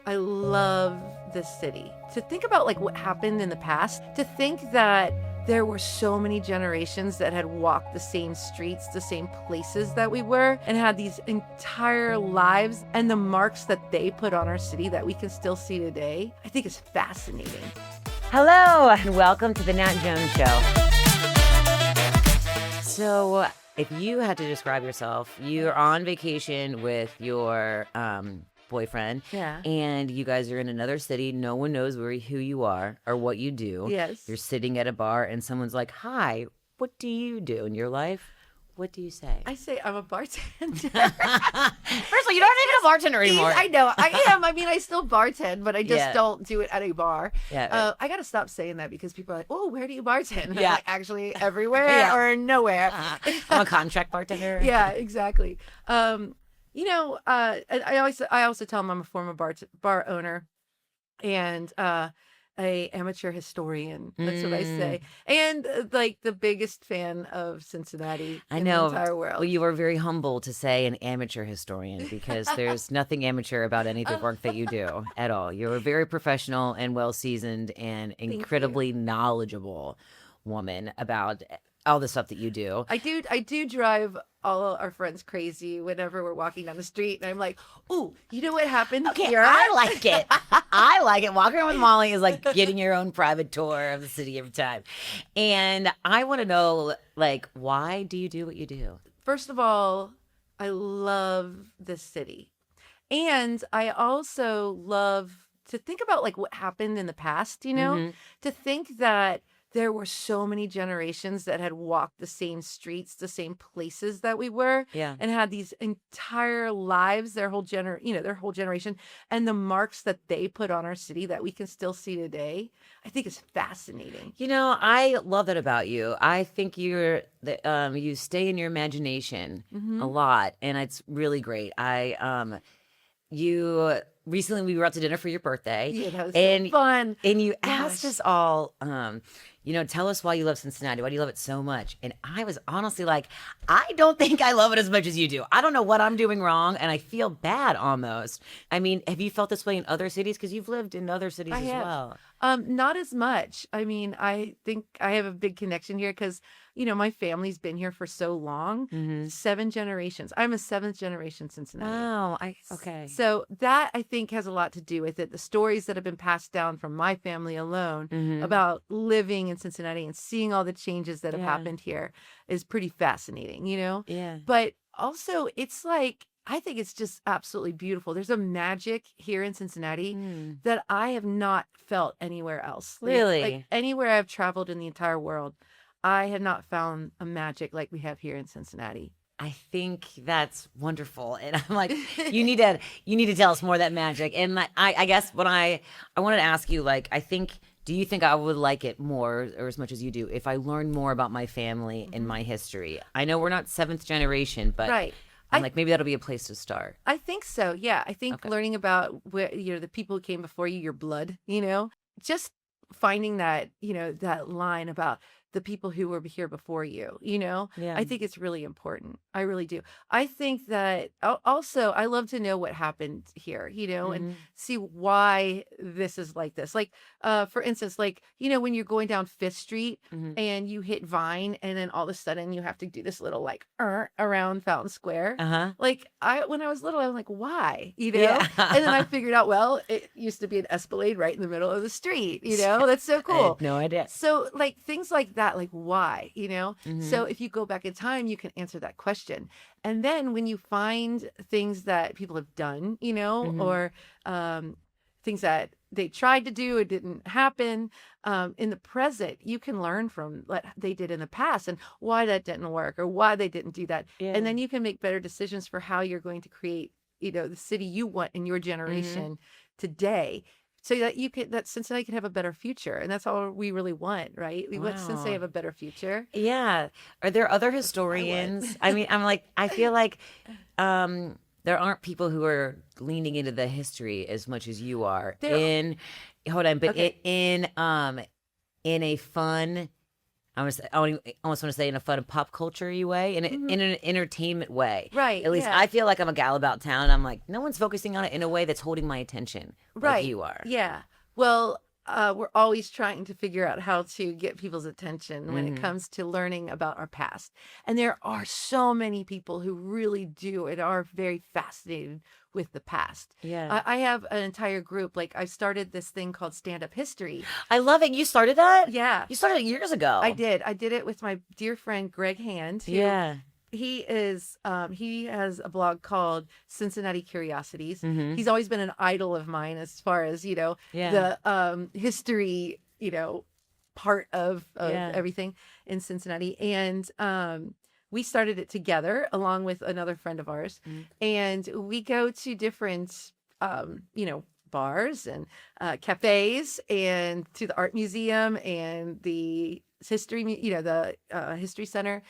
I love this city. To think about like what happened in the past, to think that there were so many generations that had walked the same streets, the same places that we were, and had these entire lives, and the marks that they put on our city that we can still see today, I think is fascinating. Hello, and welcome to the Nat Jones Show. So, if you had to describe yourself, you're on vacation with your boyfriend, Yeah. and you guys are in another city. No one knows who you are or what you do. Yes. You're sitting at a bar, and someone's like, "Hi, what do you do in your life?" What do you say? I say I'm a bartender. First of all, you don't even a bartender anymore. I know, I am. I mean, I still bartend, but I just Yeah. don't do it at a bar. Yeah. I got to stop saying that because people are like, "Oh, where do you bartend?" And I'm Yeah. like, actually, everywhere Yeah. or nowhere. I'm a contract bartender. Yeah, exactly. I also tell them I'm a former bar owner and a amateur historian. That's what I say. And like the biggest fan of Cincinnati I in know. the entire world. Well, you are very humble to say an amateur historian because there's nothing amateur about any of the work that you do at all. You're a very professional and well-seasoned and incredibly knowledgeable woman about all the stuff that you do. I do drive all our friends crazy whenever we're walking down the street, and I'm like, "Ooh, you know what happened here?" I like it. I like it. Walking around with Molly is like getting your own private tour of the city every time. And I want to know, like, why do you do what you do? First of all, I love this city. And I also love to think about like what happened in the past, to think that there were so many generations that had walked the same streets, the same places that we were, Yeah. and had these entire lives, their whole generation, and the marks that they put on our city that we can still see today, I think is fascinating. You know, I love that about you. I think you stay in your imagination a lot, and it's really great. Recently we were out to dinner for your birthday. Yeah, that was so fun. And you Gosh. asked us all, tell us why you love Cincinnati. Why do you love it so much? And I was honestly like, I don't think I love it as much as you do. I don't know what I'm doing wrong, and I feel bad almost. I mean, have you felt this way in other cities? Because you've lived in other cities as well. Not as much. I mean, I think I have a big connection here because, my family's been here for so long, 7 generations. I'm a 7th generation Cincinnati. Wow. Okay. So that I think has a lot to do with it. The stories that have been passed down from my family alone about living in Cincinnati and seeing all the changes that have happened here is pretty fascinating, Yeah. But also it's like, I think it's just absolutely beautiful. There's a magic here in Cincinnati that I have not felt anywhere else. Really? Like anywhere I've traveled in the entire world, I have not found a magic like we have here in Cincinnati. I think that's wonderful, and I'm like, you need to tell us more of that magic. And like, I guess when I wanted to ask you, like, do you think I would like it more or as much as you do if I learned more about my family and my history? I know we're not 7th generation, but Right. I'm like, maybe that'll be a place to start. I think so. Yeah. I think learning about where, the people who came before you, your blood, just finding that, that line about the people who were here before you, I think it's really important. I really do. I think that also I love to know what happened here, and see why this is like this. Like, for instance, like, when you're going down 5th Street and you hit Vine and then all of a sudden you have to do this little like around Fountain Square. Like when I was little, I was like, why? Yeah. And then I figured out, well, it used to be an Escalade right in the middle of the street, That's so cool. I had no idea. So like things like that, like why, So if you go back in time, you can answer that question. And then when you find things that people have done, or things that they tried to do, it didn't happen, in the present, you can learn from what they did in the past and why that didn't work or why they didn't do that. Yeah. And then you can make better decisions for how you're going to create, the city you want in your generation today. So that Cincinnati can have a better future. And that's all we really want, right? We want Cincinnati to have a better future. Yeah. Are there other historians? I mean, I feel like there aren't people who are leaning into the history as much as you are. In a fun, I almost want to say in a fun pop culture way, in an entertainment way. Right. At least Yeah. I feel like I'm a gal about town. And I'm like, no one's focusing on it in a way that's holding my attention like Right. you are. Yeah. Well, we're always trying to figure out how to get people's attention when it comes to learning about our past. And there are so many people who really do and are very fascinated with the past. Yeah. I have an entire group. Like I started this thing called Stand Up History. I love it. You started that? Yeah. You started it years ago. I did. I did it with my dear friend Greg Hand. Who Yeah. he has a blog called Cincinnati Curiosities. Mm-hmm. He's always been an idol of mine as far as the history part of everything in Cincinnati. And we started it together along with another friend of ours. And we go to different bars and cafes and to the art museum and the history center,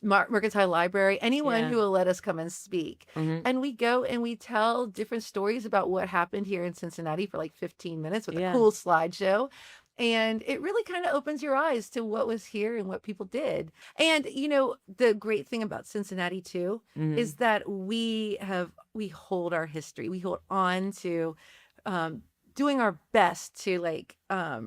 Mercantile Library, anyone who will let us come and speak. And we go and we tell different stories about what happened here in Cincinnati for like 15 minutes with a cool slideshow. And it really kind of opens your eyes to what was here and what people did. And, the great thing about Cincinnati, too, is that we hold our history. We hold on to doing our best to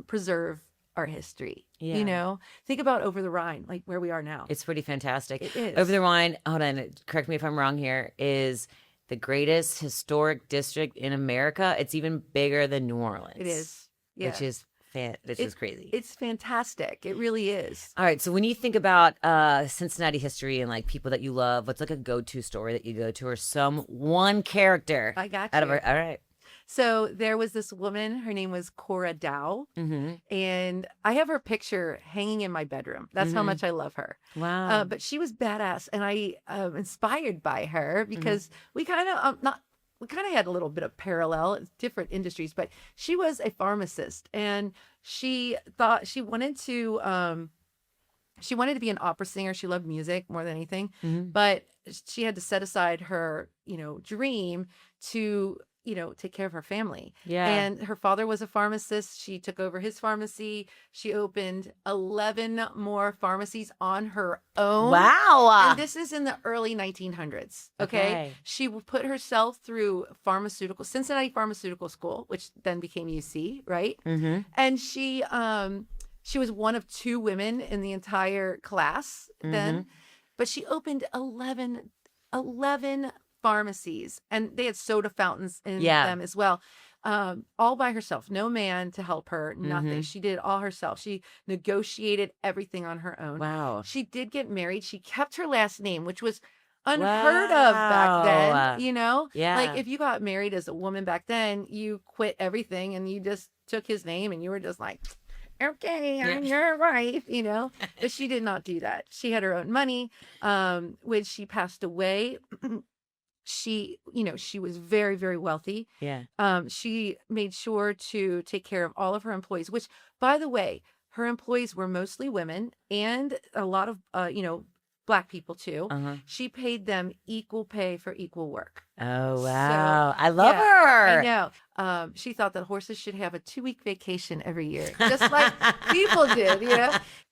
preserve our history. Think about Over the Rhine, like where we are now. It's pretty fantastic. It is. Over the Rhine, hold on, correct me if I'm wrong here, is the greatest historic district in America. It's even bigger than New Orleans. It is. Yeah. Which is crazy. It's fantastic. It really is. All right. So when you think about Cincinnati history and like people that you love, what's like a go-to story that you go to, or one character? I got All you. right. So there was this woman, her name was Cora Dow, and I have her picture hanging in my bedroom. That's how much I love her. Wow. But she was badass, and I inspired by her because we kind of had a little bit of parallel, different industries, but she was a pharmacist and she thought she wanted to be an opera singer. She loved music more than anything, but she had to set aside her, dream to, take care of her family. Yeah. And her father was a pharmacist. She took over his pharmacy. She opened 11 more pharmacies on her own. Wow. And this is in the early 1900s. Okay. She put herself through Cincinnati Pharmaceutical School, which then became UC, right? And she was one of 2 women in the entire class then, but she opened 11 pharmacies, and they had soda fountains in them as well, all by herself. No man to help her, nothing. She did it all herself. She negotiated everything on her own. Wow. She did get married. She kept her last name, which was unheard of back then, Yeah. Like if you got married as a woman back then, you quit everything and you just took his name and you were just like, okay, I'm your wife, but she did not do that. She had her own money. When she passed away, she was very, very wealthy. Yeah. She made sure to take care of all of her employees, which, by the way, her employees were mostly women and a lot of, Black people too. She paid them equal pay for equal work. Oh, wow. So, I love her. I know. She thought that horses should have a 2-week vacation every year, just like people did.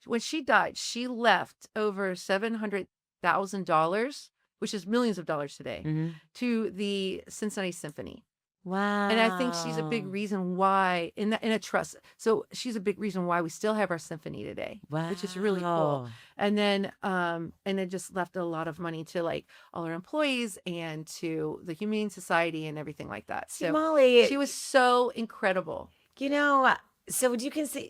When she died, she left over $700,000, which is millions of dollars today, to the Cincinnati Symphony. Wow. And I think she's a big reason why in a trust. So she's a big reason why we still have our symphony today, which is really cool. And then it just left a lot of money to like all her employees and to the Humane Society and everything like that. So Molly, she was so incredible. So would you consider?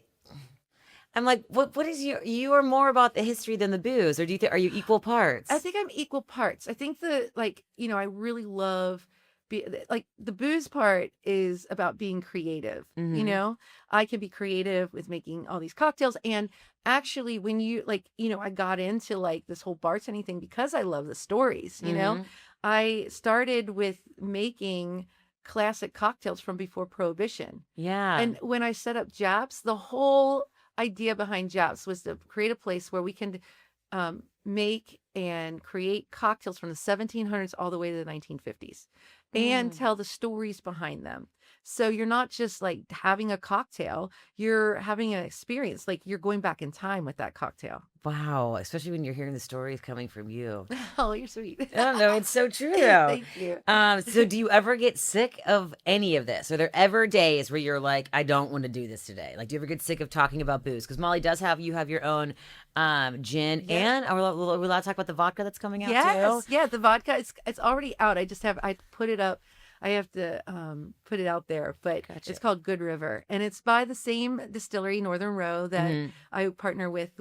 I'm like, what is you are more about the history than the booze, or are you equal parts? I think I'm equal parts. I think I really love the booze part is about being creative. I can be creative with making all these cocktails. And actually when I got into this whole bartending thing because I love the stories, I started with making classic cocktails from before Prohibition. Yeah. And when I set up Japs, the whole idea behind Japs was to create a place where we can make and create cocktails from the 1700s all the way to the 1950s and tell the stories behind them. So you're not just like having a cocktail, you're having an experience. Like you're going back in time with that cocktail. Wow. Especially when you're hearing the stories coming from you. Oh, you're sweet. I don't know. It's so true, though. Thank you. So do you ever get sick of any of this? Are there ever days where you're like, I don't want to do this today? Like, do you ever get sick of talking about booze? Because Molly does you have your own gin, and are we allowed to talk about the vodka that's coming out too? Yeah, the vodka, it's already out. I put it up. I have to put it out there, but It's called Good River, and it's by the same distillery, Northern Row, that I partner with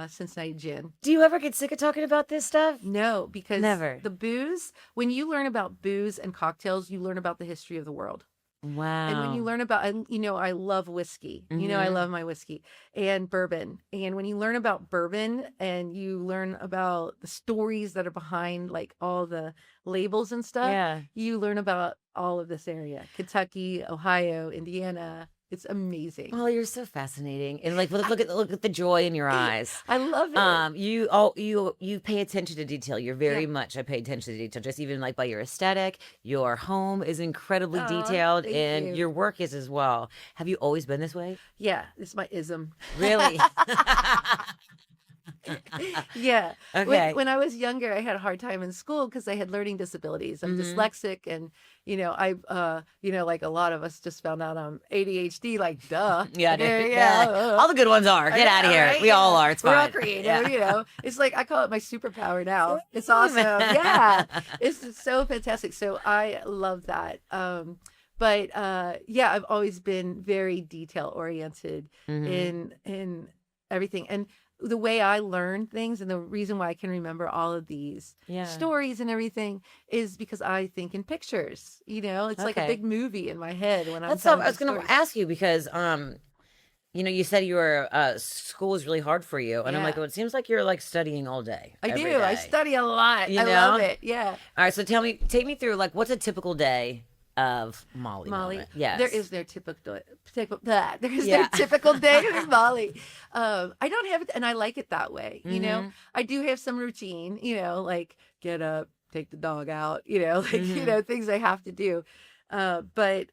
Cincinnati Gin. Do you ever get sick of talking about this stuff? No, because Never. The booze, when you learn about booze and cocktails, you learn about the history of the world. Wow. And when you learn about, I love whiskey. I love my whiskey and bourbon. And when you learn about bourbon and you learn about the stories that are behind like all the labels and stuff, you learn about all of this area. Kentucky, Ohio, Indiana. It's amazing. Well, you're so fascinating, and like look at the joy in your eyes. I love it. You pay attention to detail. You're very much. I pay attention to detail. Just even like by your aesthetic, your home is incredibly detailed, and your work is as well. Have you always been this way? Yeah, it's my ism. Really? Yeah. Okay. When I was younger, I had a hard time in school because I had learning disabilities. I'm dyslexic, and like a lot of us just found out I'm ADHD. Like, duh. Yeah. All the good ones are. Get out of here. Right? We all are. It's fine. We're all creative. It's like I call it my superpower now. It's awesome. Yeah, it's so fantastic. So I love that. But I've always been very detail oriented in everything, and the way I learn things, and the reason why I can remember all of these stories and everything is because I think in pictures. It's like a big movie in my head when I'm telling I was going to ask you because, you said school was really hard for you, and I'm like, well, it seems like you're like studying all day. I every do. day. I study a lot. I love it. Yeah. All right. So take me through like what's a typical day of Molly. Yes. There is no typical no typical day with Molly. I don't have it, and I like it that way. I do have some routine, like get up, take the dog out, things I have to do. But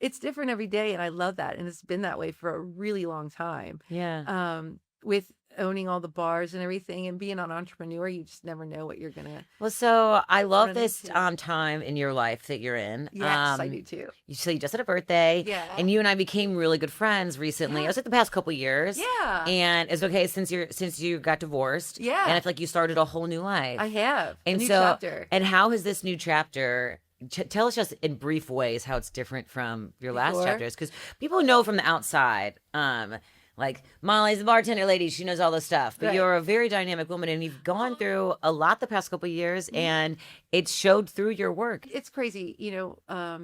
it's different every day, and I love that. And it's been that way for a really long time. Yeah. With owning all the bars and everything, and being an entrepreneur, you just never know what you're gonna. Well, so I love this time in your life that you're in. Yes, I do too. So you just had a birthday, and you and I became really good friends recently. It was like the past couple years, and it's okay since you got divorced, and I feel like you started a whole new life. I have, and a new chapter. And how has this new chapter? Tell us just in brief ways how it's different from your last chapters, because people know from the outside. Like, Molly's the bartender lady. She knows all this stuff. But you're a very dynamic woman, and you've gone through a lot the past couple of years, and it showed through your work. It's crazy. I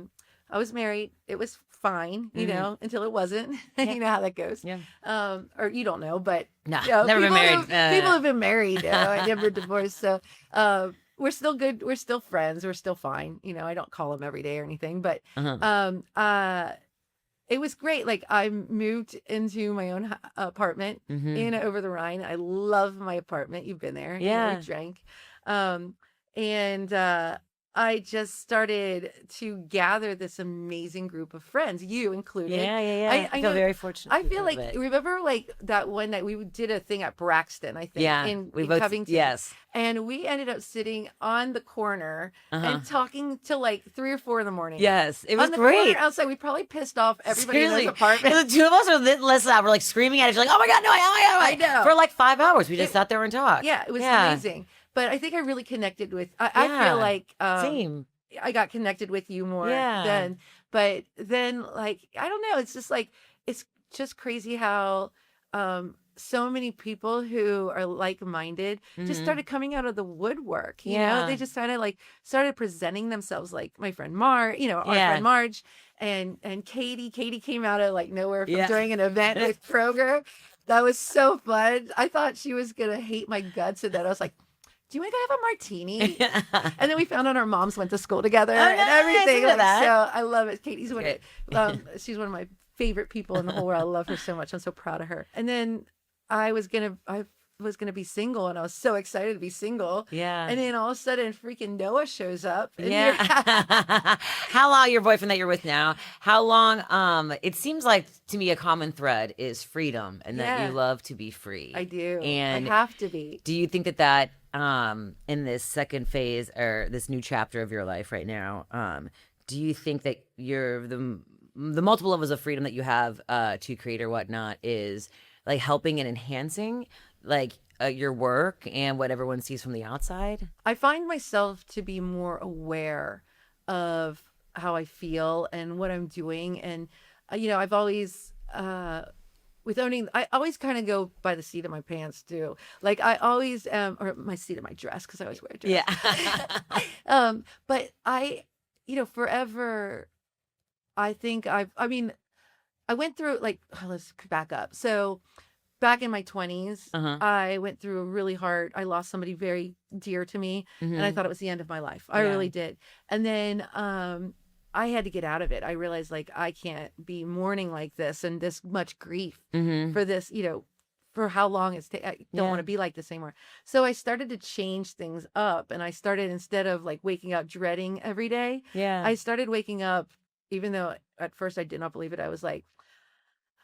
was married. It was fine, until it wasn't. You know how that goes. Yeah. Or you don't know, but never been married. People have been married. I never divorced. So we're still good. We're still friends. We're still fine. I don't call them every day or anything, but it was great. Like, I moved into my own apartment in Over the Rhine. I love my apartment. You've been there. Yeah. We drank. I just started to gather this amazing group of friends, you included. Yeah. I feel very fortunate. I feel like, remember like that one night we did a thing at Braxton, I think, in Covington. Yes. And we ended up sitting on the corner and talking till like 3 or 4 in the morning. Yes, it was on the great. Corner outside, we probably pissed off everybody in the apartment. The two of us were less loud. We're like screaming at each other, like, "Oh my god, no! I know." For like 5 hours, we just sat there and talked. Yeah, it was amazing. But I think I really connected with. I feel like same. I got connected with you more then. But then, like, I don't know. It's just like it's just crazy how so many people who are like-minded just started coming out of the woodwork. You know, they just kind of like started presenting themselves, like my friend our friend Marge, and Katie. Katie came out of like nowhere from during an event with Kroger. That was so fun. I thought she was gonna hate my guts, and then I was like, do you want to go have a martini? And then we found out our moms went to school together and everything. So I love it. Katie's she's one of my favorite people in the whole world. I love her so much. I'm so proud of her. And then I was was going to be single, and I was so excited to be single. Yeah. And then all of a sudden, freaking Noah shows up. And Yeah. How long, your boyfriend that you're with now, how long, it seems like to me a common thread is freedom and that you love to be free. I do. And I have to be. Do you think that in this second phase or this new chapter of your life right now, do you think that you're the multiple levels of freedom that you have to create or whatnot is like helping and enhancing like your work and what everyone sees from the outside? I find myself to be more aware of how I feel and what I'm doing. And, I've always, with owning, I always kind of go by the seat of my pants too. Like I always, or my seat of my dress, because I always wear a dress. Yeah. But I, forever, I think I went through let's back up. So back in my 20s, I went through a really hard, I lost somebody very dear to me, and I thought it was the end of my life. I really did. And then I had to get out of it. I realized I can't be mourning like this and this much grief for this, for how long I don't want to be like this anymore. So I started to change things up, and I started, instead of waking up dreading every day, I started waking up, even though at first I did not believe it. I was like,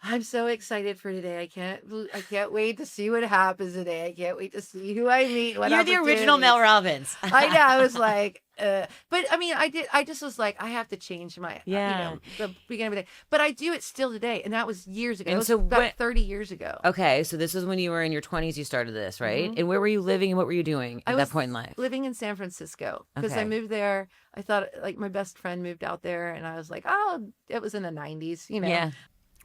I'm so excited for today. I can't wait to see what happens today. I can't wait to see who I meet. You're the original Mel Robbins. I know. I was like, but I mean, I just was like, I have to change my, the beginning of the day. But I do it still today. And that was years ago. And it was about 30 years ago. Okay. So this is when you were in your 20s, you started this, right? And where were you living and what were you doing at that point in life? Living in San Francisco, because I moved there. I thought my best friend moved out there, and I was like, oh, it was in the 90s, Yeah.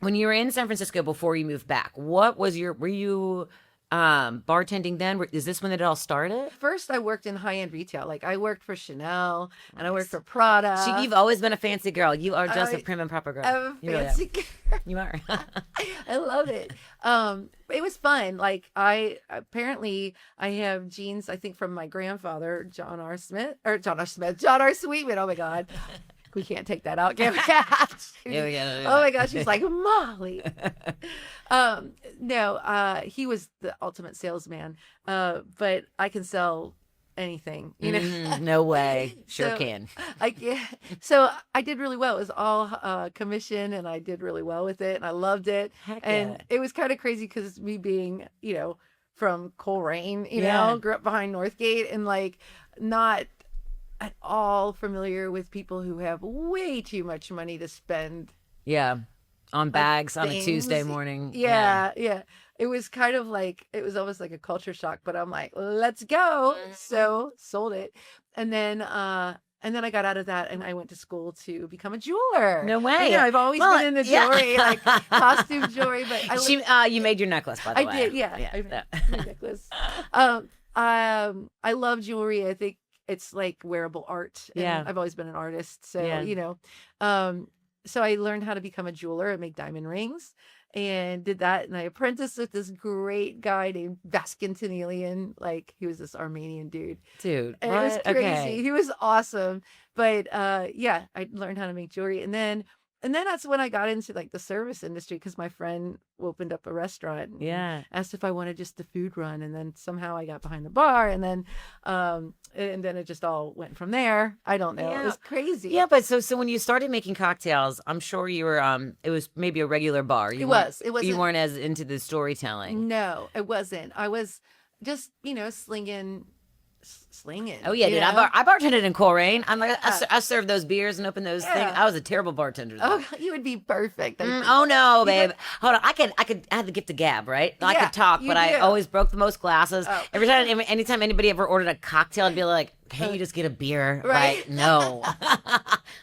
When you were in San Francisco before you moved back, were you bartending then? Is this when it all started? First, I worked in high-end retail. I worked for Chanel, and I worked for Prada. You've always been a fancy girl. You are just a prim and proper girl. I'm a fancy girl. You are. I love it. It was fun. I have genes, I think, from my grandfather, John R. Sweetman. Oh my God. We can't take that out. Yeah. Oh my gosh, she's like, Molly. No, he was the ultimate salesman. But I can sell anything, No way. Sure can. So I did really well. It was all commission, and I did really well with it, and I loved it. And it was kind of crazy because me being, from Coleraine, grew up behind Northgate, and not at all familiar with people who have way too much money to spend. Yeah. On bags on a Tuesday morning. Yeah. It was kind of it was almost like a culture shock, but I'm like, let's go. So sold it. And then I got out of that, and I went to school to become a jeweler. No way. I've always been in the jewelry, costume jewelry. But you made your necklace, by the way. I did, yeah. I made my necklace. I love jewelry. I think it's wearable art. And I've always been an artist. So, so I learned how to become a jeweler and make diamond rings, and did that. And I apprenticed with this great guy named Vaskin Tanelian. He was this Armenian dude. Dude, and it was crazy. Okay. He was awesome. But I learned how to make jewelry. And then that's when I got into the service industry, because my friend opened up a restaurant. And asked if I wanted just the food run, and then somehow I got behind the bar, and then it just all went from there. I don't know. It was crazy. Yeah, but so when you started making cocktails, I'm sure you were it was maybe a regular bar. It was. You weren't as into the storytelling. No, it wasn't. I was just slinging. Oh yeah, dude. I bartended in Coleraine. I'm I served those beers and opened those things. I was a terrible bartender. Oh, you would be perfect. Oh no, babe. Hold on. I had the gift of gab, right? I could talk, but I always broke the most glasses. Oh. Anytime anybody ever ordered a cocktail, I'd be like, can't you just get a beer? Right? No.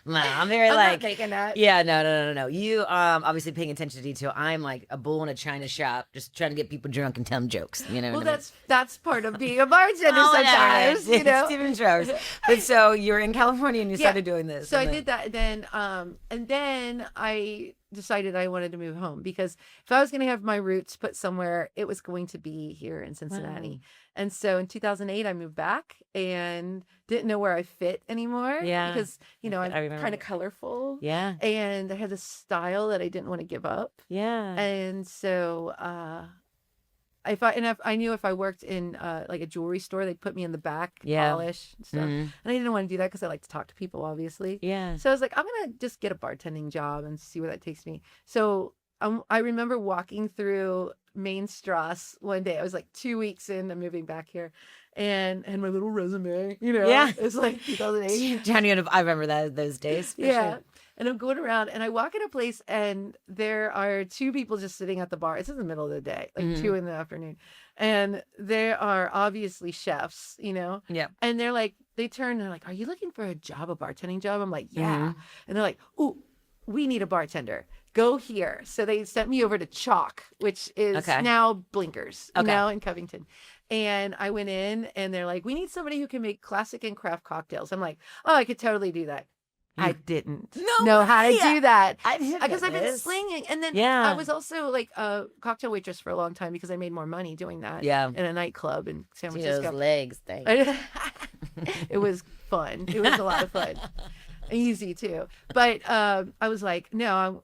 No, I'm very not taking that. Yeah, no. You obviously paying attention to detail. I'm like a bull in a china shop, just trying to get people drunk and tell them jokes. Well, that's part of being a bartender sometimes. Stephen Shores. But so you're in California and you started doing this. So I did that, and then I decided I wanted to move home, because if I was going to have my roots put somewhere, it was going to be here in Cincinnati. Wow. And so in 2008, I moved back and didn't know where I fit anymore. Yeah. Because, I'm kind of colorful. Yeah. And I had this style that I didn't want to give up. Yeah. And so if I knew if I worked in like a jewelry store, they'd put me in the back, polish and stuff. And I didn't want to do that because I like to talk to people, obviously. Yeah. So I was like, I'm gonna just get a bartending job and see where that takes me. So I remember walking through Main Strasse one day. I was like 2 weeks into moving back here, and my little resume, it's like 2008. I remember those days. Yeah. Sure. And I'm going around and I walk in a place and there are two people just sitting at the bar. It's in the middle of the day, like 2 p.m. And they are obviously chefs, Yeah. And they're like, they turn and they're like, are you looking for a bartending job? I'm like, yeah. And they're like, ooh, we need a bartender. Go here. So they sent me over to Chalk, which is now Blinkers, now in Covington. And I went in and they're like, we need somebody who can make classic and craft cocktails. I'm like, oh, I could totally do that. I didn't know how to do that because I've been slinging. And then I was also like a cocktail waitress for a long time because I made more money doing that in a nightclub in San Francisco. Those legs thing. It was fun. It was a lot of fun. Easy too. But I was like, no,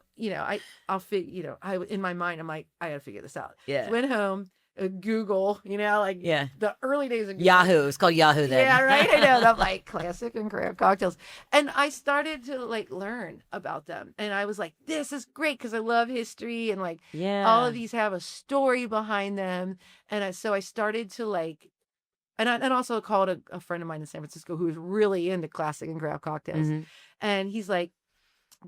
I'll figure, in my mind, I'm like, I gotta figure this out. Yeah. So went home. Google, the early days of Google. Yahoo. It's called Yahoo then. Yeah, right. I know. I'm like classic and craft cocktails. And I started to like learn about them. And I was like, this is great because I love history and like all of these have a story behind them. And so I started to like, and I also called a friend of mine in San Francisco who was really into classic and craft cocktails. And he's like,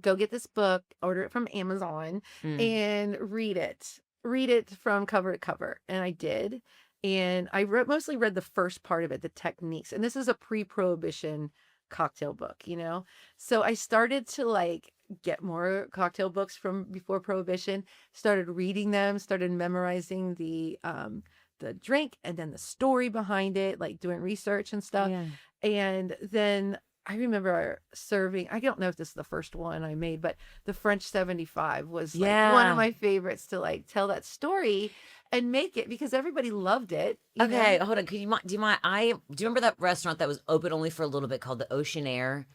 go get this book, order it from Amazon and read it. Read it from cover to cover. And I did. And I mostly read the first part of it, the techniques. And this is a pre-prohibition cocktail book, So I started to like get more cocktail books from before prohibition, started reading them, started memorizing the drink and then the story behind it, like doing research and stuff. Yeah. And then I remember serving, I don't know if this is the first one I made, but the French 75 was like one of my favorites to like tell that story and make it because everybody loved it. Okay, hold on. Do you mind? Do you remember that restaurant that was open only for a little bit called the Ocean Air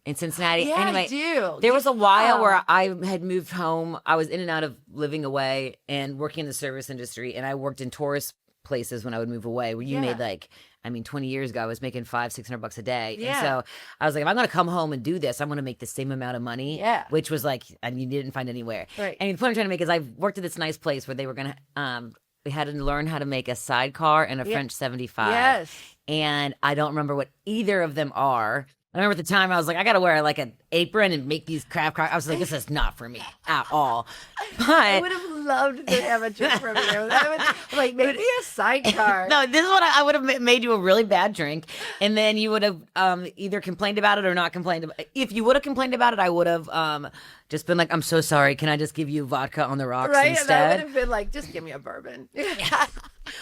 in Cincinnati? Yeah, anyway, I do. There was a while where I had moved home. I was in and out of living away and working in the service industry, and I worked in tourist places when I would move away where you made like, 20 years ago, I was making $500-600 a day. Yeah. And so I was like, if I'm going to come home and do this, I'm going to make the same amount of money. Yeah. Which was like, and you didn't find anywhere. Right. And the point I'm trying to make is I worked at this nice place where they were going to, we had to learn how to make a sidecar and a French 75. Yes. And I don't remember what either of them are. I remember at the time I was like, I got to wear like an apron and make these craft crackers. I was like, this is not for me at all. But I would have loved to have a drink from you. Like maybe a sidecar. No, this is what I would have made you a really bad drink, and then you would have either complained about it or not complained about it. If you would have complained about it, I would have just been like, I'm so sorry. Can I just give you vodka on the rocks instead? And I would have been like, just give me a bourbon.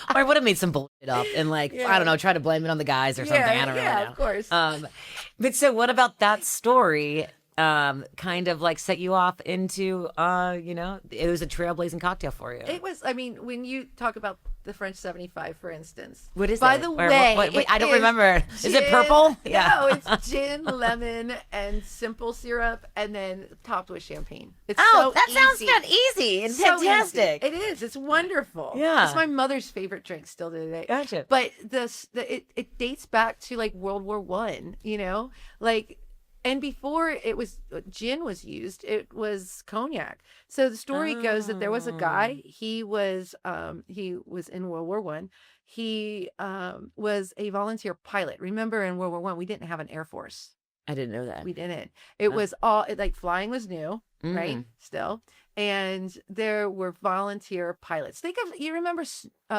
Or I would have made some bullshit up and like, I don't know, try to blame it on the guys or something. I don't really know. Yeah, of course. But so what about that story kind of like set you off into, it was a trailblazing cocktail for you? It was, when you talk about the French 75, for instance. What is By it? the way, wait, I don't remember. Is it purple? Yeah. No, it's gin, lemon, and simple syrup, and then topped with champagne. It's that sounds good. Easy and so fantastic. Easy. It is. It's wonderful. Yeah. It's my mother's favorite drink still to today. Gotcha. But it dates back to like World War I, like. And before gin was used, it was cognac. So the story goes that there was a guy. He was in World War I. He was a volunteer pilot. Remember, in World War I, we didn't have an Air Force. I didn't know that. We didn't. It was all like flying was new, right? Still, and there were volunteer pilots. You remember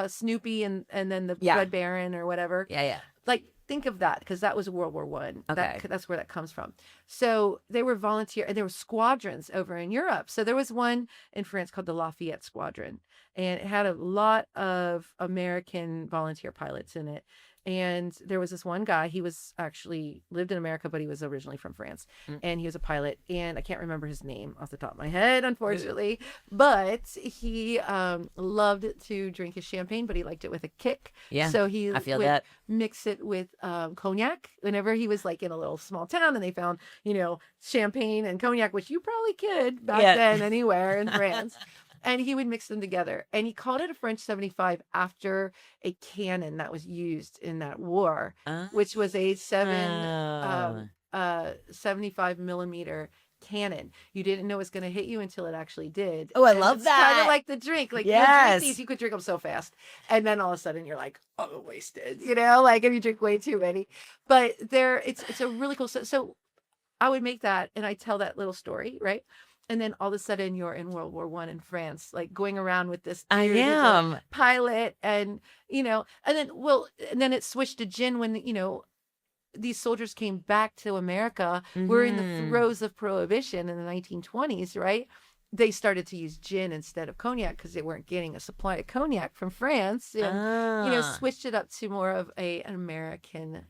Snoopy and then the Red Baron or whatever. Yeah. Like. Think of that because that was World War I. Okay. That's where that comes from. So they were volunteer and there were squadrons over in Europe. So there was one in France called the Lafayette Squadron, and it had a lot of American volunteer pilots in it. And there was this one guy, he was actually lived in America, but he was originally from France. And he was a pilot. And I can't remember his name off the top of my head, unfortunately. But he loved to drink his champagne, but he liked it with a kick. Yeah, so he would mix it with cognac whenever he was like in a little small town and they found, champagne and cognac, which you probably could back then anywhere in France. And he would mix them together. And he called it a French 75 after a cannon that was used in that war, which was a 75 millimeter cannon. You didn't know it was going to hit you until it actually did. Oh, I And love it's that. kind of like the drink. Like, you drink these, you could drink them so fast. And then all of a sudden you're like, oh, wasted, like if you drink way too many. But it's a really cool. So I would make that and I tell that little story, right? And then all of a sudden you're in World War I in France, like going around with this pilot and, and then it switched to gin when, these soldiers came back to America. We're in the throes of Prohibition in the 1920s, right? They started to use gin instead of cognac because they weren't getting a supply of cognac from France, and switched it up to more of an American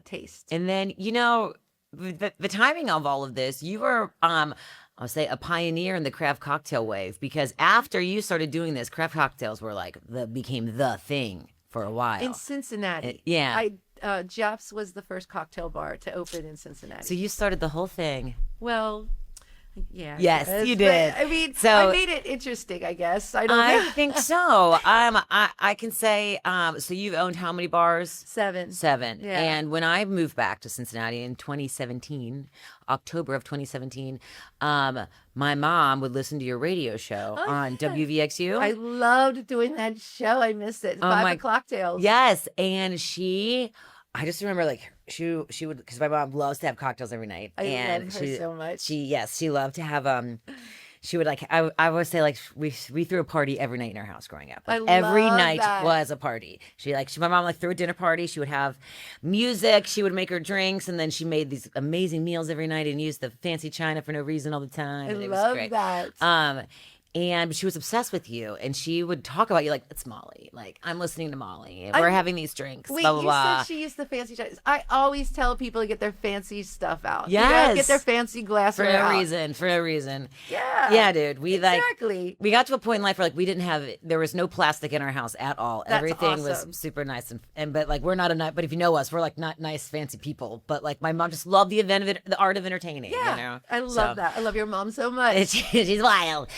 taste. And then the timing of all of this, you were I'll say a pioneer in the craft cocktail wave, because after you started doing this, craft cocktails were became the thing for a while in Cincinnati. Jeff's was the first cocktail bar to open in Cincinnati. So you started the whole thing. Well, yeah. Yes, you did. I mean, so I made it interesting, I guess. I think so. I can say, so you've owned how many bars? 7. Yeah. And when I moved back to Cincinnati in 2017, October of 2017, my mom would listen to your radio show on WVXU. I loved doing that show. I missed it. 5 o'clock tales. Yes. And I just remember she would, because my mom loves to have cocktails every night. I love her so much. She loved to have she would I always say we threw a party every night in our house growing up. Every night was a party. My mom threw a dinner party. She would have music. She would make her drinks, and then she made these amazing meals every night and used the fancy china for no reason all the time. I love that. And she was obsessed with you, and she would talk about you it's Molly. I'm listening to Molly, and we're having these drinks. Wait, blah, blah, blah. You said she used the fancy Chinese. I always tell people to get their fancy stuff out. Yes. Get their fancy glassware out. For no reason. Yeah. Yeah, dude. Exactly. We got to a point in life where we didn't have, there was no plastic in our house at all. That's Everything awesome. was super nice, but we're not but if you know us, we're not nice, fancy people. But my mom just loved the event of it, the art of entertaining. Yeah. I love that. I love your mom so much. She's wild.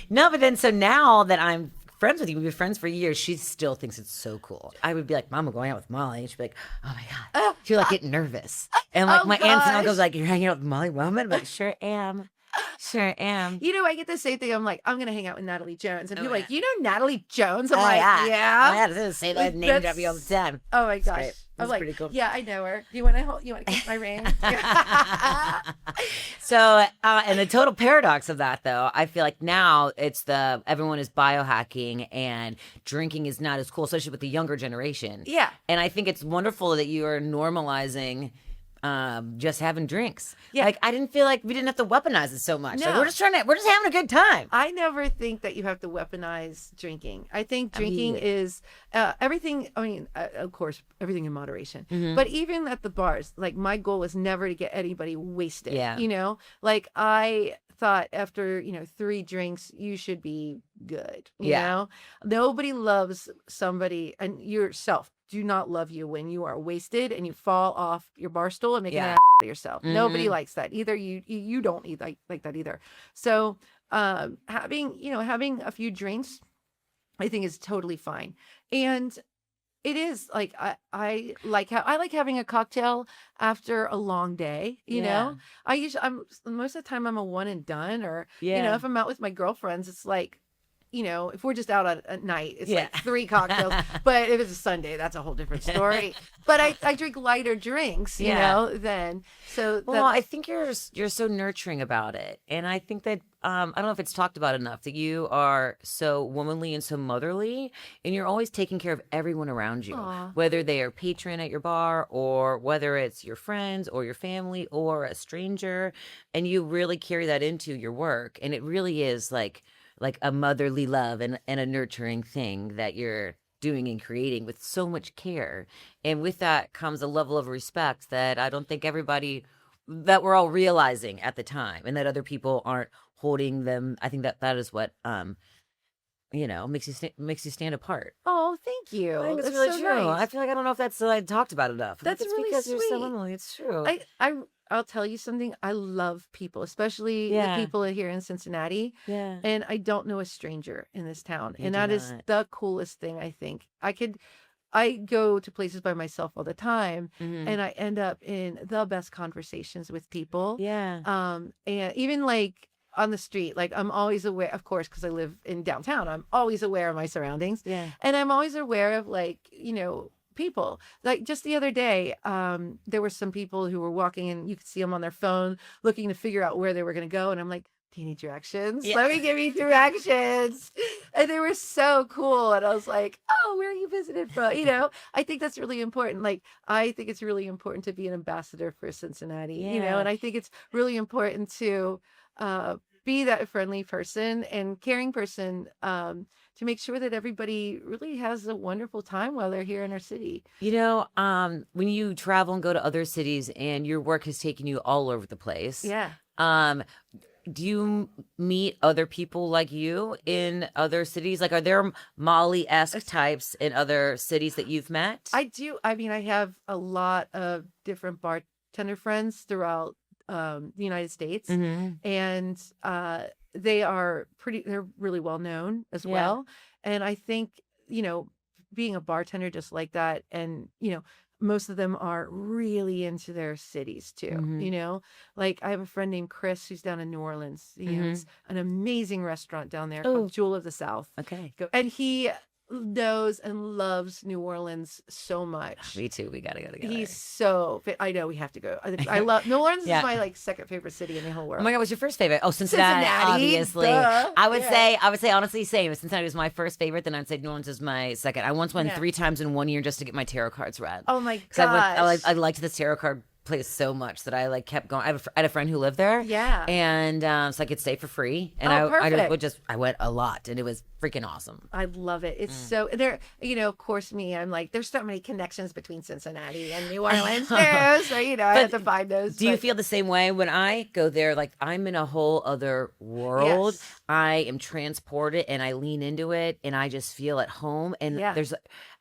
No, but then so now that I'm friends with you, we've been friends for years, she still thinks it's so cool. I would be like, Mom, I'm going out with Molly. And she'd be like, oh my God. She'd get nervous. And my aunts and uncles you're hanging out with Molly Wellmann? I'm like, sure am. Sure am. I get the same thing. I'm like, I'm going to hang out with Natalie Jones. And people are like, Natalie Jones? I'm yeah. Yeah. I say that name drop you all the time. Oh my gosh. I'm like, pretty cool. Yeah, I know her. Do you want to kiss my ring? So, and the total paradox of that, though, I feel like now everyone is biohacking and drinking is not as cool, especially with the younger generation. Yeah. And I think it's wonderful that you are normalizing just having drinks. Yeah. I didn't feel like we didn't have to weaponize it so much. No. We're just having a good time. I never think that you have to weaponize drinking. I think drinking is everything. I mean, of course, everything in moderation. Mm-hmm. But even at the bars, my goal is never to get anybody wasted. Yeah. I thought after 3 drinks you should be good. You know, nobody loves somebody, and yourself do not love you when you are wasted and you fall off your bar stool and make an ass out of yourself. Mm-hmm. Nobody likes that either. You don't like that either. So having a few drinks, I think is totally fine. And it is I like having a cocktail after a long day. You know, I'm most of the time I'm a one and done, or if I'm out with my girlfriends, it's if we're just out at night, it's 3 cocktails. But if it's a Sunday, that's a whole different story. But I drink lighter drinks, then. So I think you're so nurturing about it, and I think that I don't know if it's talked about enough that you are so womanly and so motherly, and you're always taking care of everyone around you, whether they are patron at your bar or whether it's your friends or your family or a stranger, and you really carry that into your work, and it really is like a motherly love and a nurturing thing that you're doing and creating with so much care. And with that comes a level of respect that I don't think that we're all realizing at the time, and that other people aren't holding them. I think that is what makes you stand apart. Oh, thank you. I think it's That's really so true. nice. I feel like I don't know if that's talked about enough. That's It's really because you're so sweet. Emily. It's true. I'll tell you something. I love people, especially the Yeah. people here in Cincinnati. Yeah. And I don't know a stranger in this town. You And do that is not. the coolest thing, I think. I go to places by myself all the time, Mhm. and I end up in the best conversations with people. Yeah. And even like on the street, like I'm always aware, of course, because I live in downtown, I'm always aware of my surroundings. Yeah. And I'm always aware of like, people. Like just the other day, there were some people who were walking and you could see them on their phone looking to figure out where they were going to go. And I'm like, do you need directions? Yeah. Let me give you directions. And they were so cool. And I was like, oh, where are you visited from? I think that's really important. Like, I think it's really important to be an ambassador for Cincinnati, Yeah. and I think it's really important to be that friendly person and caring person, to make sure that everybody really has a wonderful time while they're here in our city. When you travel and go to other cities and your work has taken you all over the place. Yeah. Do you meet other people like you in other cities? Like, are there Molly-esque types in other cities that you've met? I do. I mean, I have a lot of different bartender friends throughout the United States, and they're really well known as well. And I think, being a bartender just like that, and most of them are really into their cities too. Like I have a friend named Chris who's down in New Orleans. He has an amazing restaurant down there called Jewel of the South. Okay. And he knows and loves New Orleans so much. Me too. We gotta go together. I know we have to go. I love New Orleans. Yeah. Is my second favorite city in the whole world. Oh my God, what's your first favorite? Oh, Cincinnati, obviously. Duh. I would say honestly, same. Cincinnati was my first favorite, then I'd say New Orleans is my second. I once went 3 times in 1 year just to get my tarot cards read. Oh my gosh. I liked this tarot card place so much that I kept going. I had a friend who lived there. Yeah. And so I could stay for free. And I went a lot, and it was freaking awesome. I love it. It's so there. Of course, I'm like, there's so many connections between Cincinnati and New Orleans too. So I have to find those. Do you feel the same way when I go there? Like I'm in a whole other world. Yes. I am transported, and I lean into it, and I just feel at home. And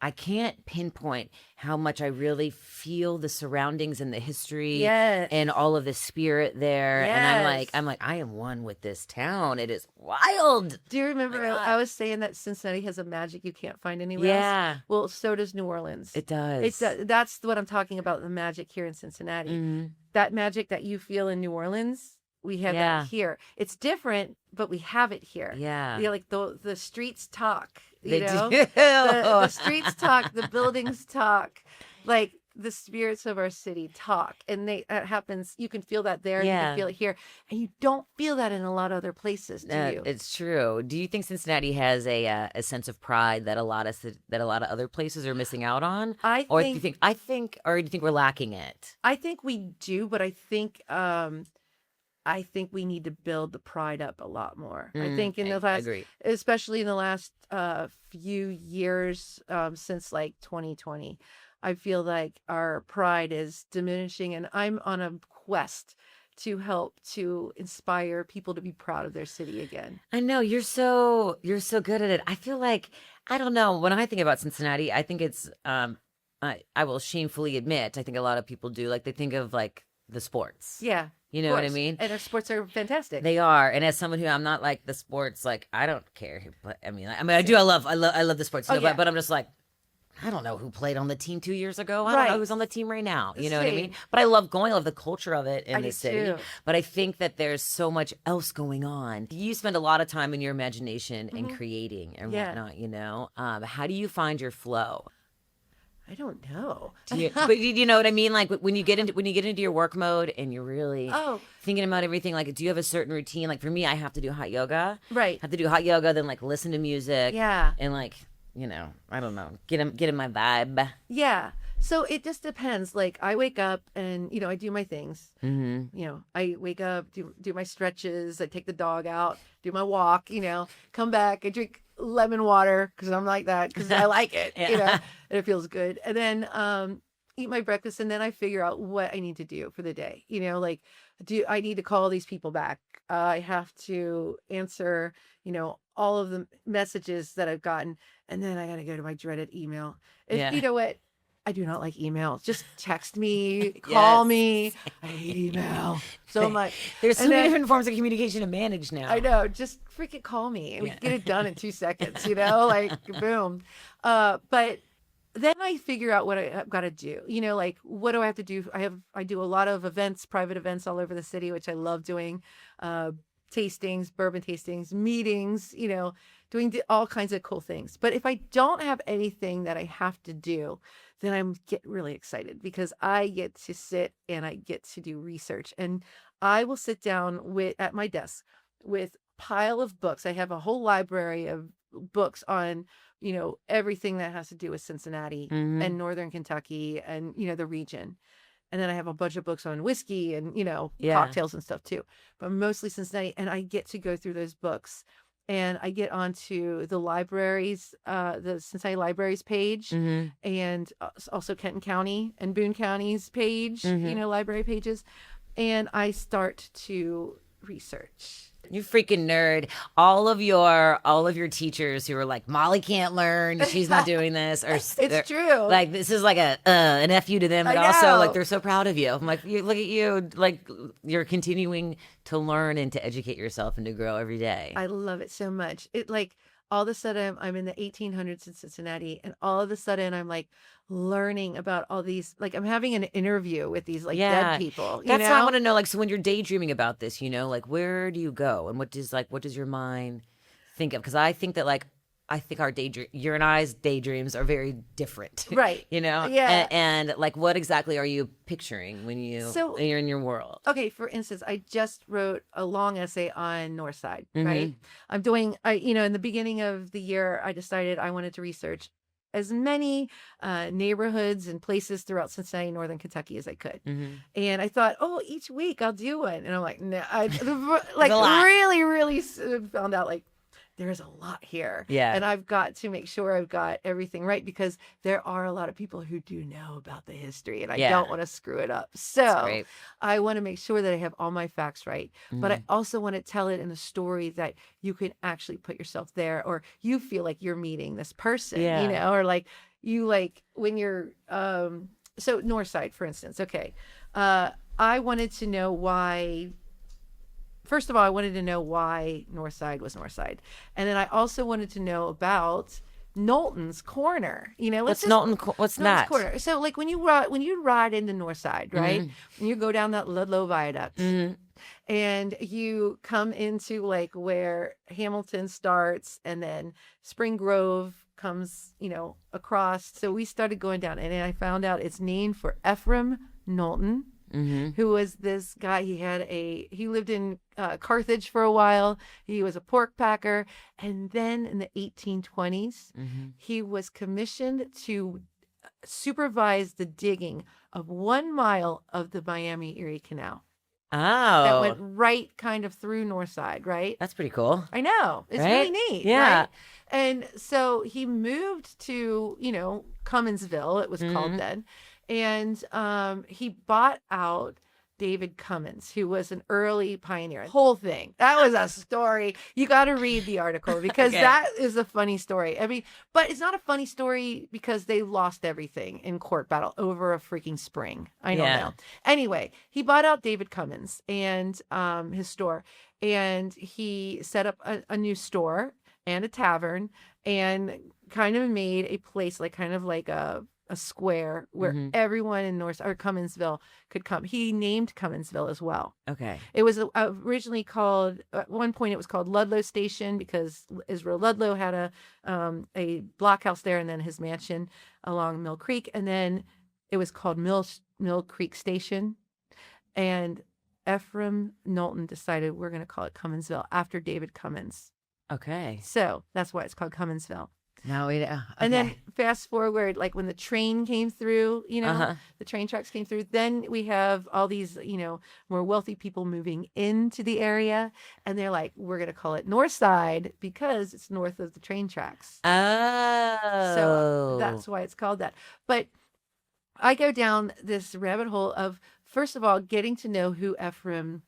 I can't pinpoint how much I really feel the surroundings and the history and all of the spirit there. Yes. And I'm like, I am one with this town. It is wild. Do you remember I was saying that Cincinnati has a magic you can't find anywhere else? Well, so does New Orleans. It does. That's what I'm talking about, the magic here in Cincinnati. That magic that you feel in New Orleans, we have that here. It's different, but we have it here. Yeah. Like the streets talk. They do. The streets talk, the buildings talk, like the spirits of our city talk, and that happens. You can feel that there, and you can feel it here, and you don't feel that in a lot of other places, do you? It's true. Do you think Cincinnati has a sense of pride that a lot of other places are missing out on? Do you think we're lacking it? I think we do, but I think we need to build the pride up a lot more. I think especially in the last few years, since 2020, I feel like our pride is diminishing, and I'm on a quest to help to inspire people to be proud of their city again. I know you're so good at it. I feel like, I don't know, when I think about Cincinnati, I think it's I will shamefully admit, I think a lot of people do, they think of the sports. Yeah. You know what I mean? And our sports are fantastic. They are. And as someone who, I'm not the sports, I don't care who play. I do. I love the sports. But I'm just I don't know who played on the team 2 years ago. I don't know who's on the team right now. You know what I mean? But I love going. I love the culture of it in the city. Too. But I think that there's so much else going on. You spend a lot of time in your imagination and creating and whatnot, How do you find your flow? I don't know. But you know what I mean? When you get into your work mode and you're really thinking about everything, do you have a certain routine? For me, I have to do hot yoga. Right. Have to do hot yoga, then listen to music. Yeah. And I don't know, get in my vibe. Yeah. So it just depends. I wake up and, I do my things. Mm-hmm. I wake up, do my stretches. I take the dog out, do my walk, come back. I drink lemon water because I'm like that because I like it, and it feels good. And then eat my breakfast, and then I figure out what I need to do for the day. Do I need to call these people back? I have to answer, all of the messages that I've gotten, and then I got to go to my dreaded email. If you know what, I do not like email. Just text me, call me. I hate email so much. There's so many different forms of communication to manage now. I know. Just freaking call me, and we can get it done in 2 seconds. Like boom. But then I figure out what I've got to do. Like what do I have to do? I do a lot of events, private events all over the city, which I love doing. Tastings, bourbon tastings, meetings, doing all kinds of cool things. But if I don't have anything that I have to do, then I get really excited because I get to sit and I get to do research. And I will sit down at my desk with a pile of books. I have a whole library of books on, everything that has to do with Cincinnati and Northern Kentucky and, the region. And then I have a bunch of books on whiskey and, cocktails and stuff too, but mostly Cincinnati. And I get to go through those books and I get onto the libraries, the Cincinnati Libraries page and also Kenton County and Boone County's page, library pages. And I start to research. You freaking nerd. All of your teachers who are like, Molly can't learn, she's not doing this, or it's true. Like this is like an FU to them, but also like they're so proud of you. I'm like, look at you, like you're continuing to learn and to educate yourself and to grow every day. I love it so much. It like all of a sudden I'm in the 1800s in Cincinnati, and all of a sudden I'm like learning about all these, like I'm having an interview with these like dead people. That's what I want to know. Like, so when you're daydreaming about this, like where do you go and what does your mind think of? Because I think that I think your and I's daydreams are very different. Right. Yeah. And like, what exactly are you picturing when you're in your world? Okay. For instance, I just wrote a long essay on Northside, right? I'm doing, in the beginning of the year, I decided I wanted to research as many neighborhoods and places throughout Cincinnati, Northern Kentucky as I could. And I thought, each week I'll do one. And I'm like, no, I really, really found out like, there's a lot here. Yeah. And I've got to make sure I've got everything right because there are a lot of people who do know about the history and I don't want to screw it up. So I want to make sure that I have all my facts right. But I also want to tell it in a story that you can actually put yourself there, or you feel like you're meeting this person, or like you like when you're, so Northside, for instance. Okay. I wanted to know why. First of all, I wanted to know why Northside was Northside. And then I also wanted to know about Knowlton's Corner. What's that? Corner. So like when you ride into Northside, right? And you go down that Ludlow Viaduct and you come into like where Hamilton starts and then Spring Grove comes, across. So we started going down and I found out it's named for Ephraim Knowlton. Who was this guy? He lived in Carthage for a while. He was a pork packer. And then in the 1820s, he was commissioned to supervise the digging of 1 mile of the Miami-Erie Canal. Oh. That went right kind of through Northside, right? That's pretty cool. I know. It's really neat. Yeah. Right? And so he moved to, Cumminsville, it was called then. And he bought out David Cummins, who was an early pioneer. Whole thing. That was a story. You got to read the article because that is a funny story. I mean, but it's not a funny story because they lost everything in court battle over a freaking spring. I don't know. Anyway, he bought out David Cummins and his store, and he set up a new store and a tavern and kind of made a place like kind of like a square where everyone in Cumminsville could come. He named Cumminsville as well. Okay. It was originally called, at one point it was called Ludlow Station because Israel Ludlow had a blockhouse there and then his mansion along Mill Creek. And then it was called Mill Creek Station. And Ephraim Knowlton decided we're going to call it Cumminsville after David Cummins. Okay. So that's why it's called Cumminsville. No, we And then fast forward, like when the train came through, the train tracks came through, then we have all these, more wealthy people moving into the area. And they're like, we're going to call it Northside because it's north of the train tracks. Oh. So that's why it's called that. But I go down this rabbit hole of, first of all, getting to know who Ephraim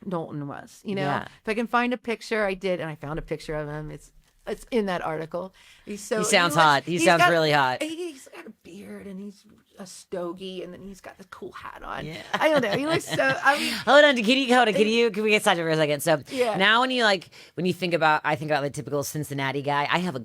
Knowlton was. You know, Yeah. if I can find a picture, I did, and I found a picture of him. It's in that article. He sounds hot. He sounds really hot. He's got a beard and he's a stogie, and then he's got this cool hat on. Yeah. I don't know. He looks so. I mean, hold on. Can we get started for a second? So Yeah. now when you think about, I think about the typical Cincinnati guy. I have a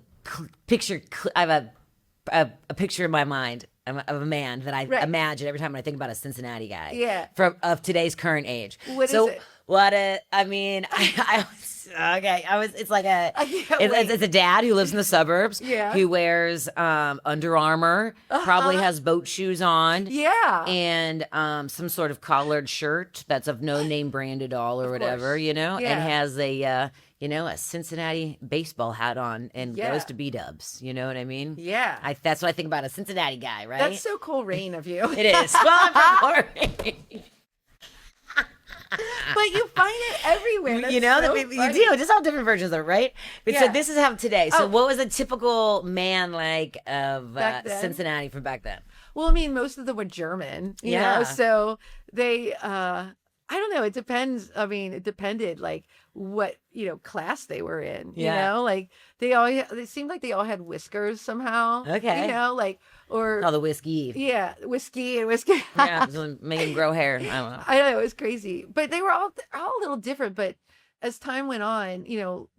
picture. I have a picture in my mind of a man that I imagine every time when I think about a Cincinnati guy. Yeah. Of today's current age. What is it? I mean, I was okay. It's like it's a dad who lives in the suburbs. Yeah. Who wears Under Armour, probably has boat shoes on. Yeah. And some sort of collared shirt that's of no name brand at all or whatever, you know, Yeah. and has a Cincinnati baseball hat on and Yeah. goes to B-dubs. You know what I mean? Yeah. That's what I think about a Cincinnati guy, right? That's so cool, Rain of you. It is. Well, I'm from Corey. But you find it everywhere. That's You know, so you funny. do. Just all different versions of it, right? But so Yeah. this is how today. So Oh. what was a typical man like of Back then? Cincinnati from back then? Well, I mean, most of them were German, you Yeah. know, so they, I don't know. It depends. I mean, it depended like what, class they were in, Yeah. you know, like they seemed like they all had whiskers somehow. Okay. You know, like, or, Oh, the whiskey. yeah, whiskey and whiskey. Yeah, just make him grow hair. I don't know. I know, it was crazy, but they were all a little different. But as time went on,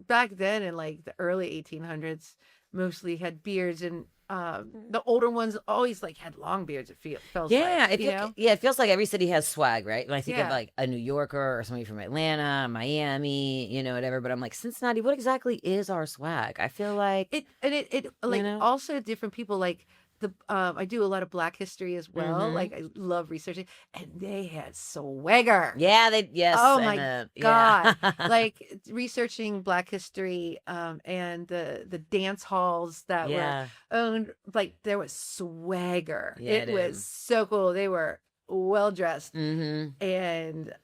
back then in like the early 1800s, mostly had beards, and the older ones always like had long beards. Felt Yeah, like, it feels like every city has swag, right? When I think of Yeah. like a New Yorker or somebody from Atlanta, Miami, whatever. But I'm like, Cincinnati, what exactly is our swag? I feel like it like know? also different people like. I do a lot of Black history as well. Mhm. Like I love researching, and they had swagger. yes. Oh and, my yeah. God. Like researching Black history, and the dance halls that Yeah. were owned, like there was swagger. Yeah, it it was is. so cool. They were well dressed, Mm-hmm. and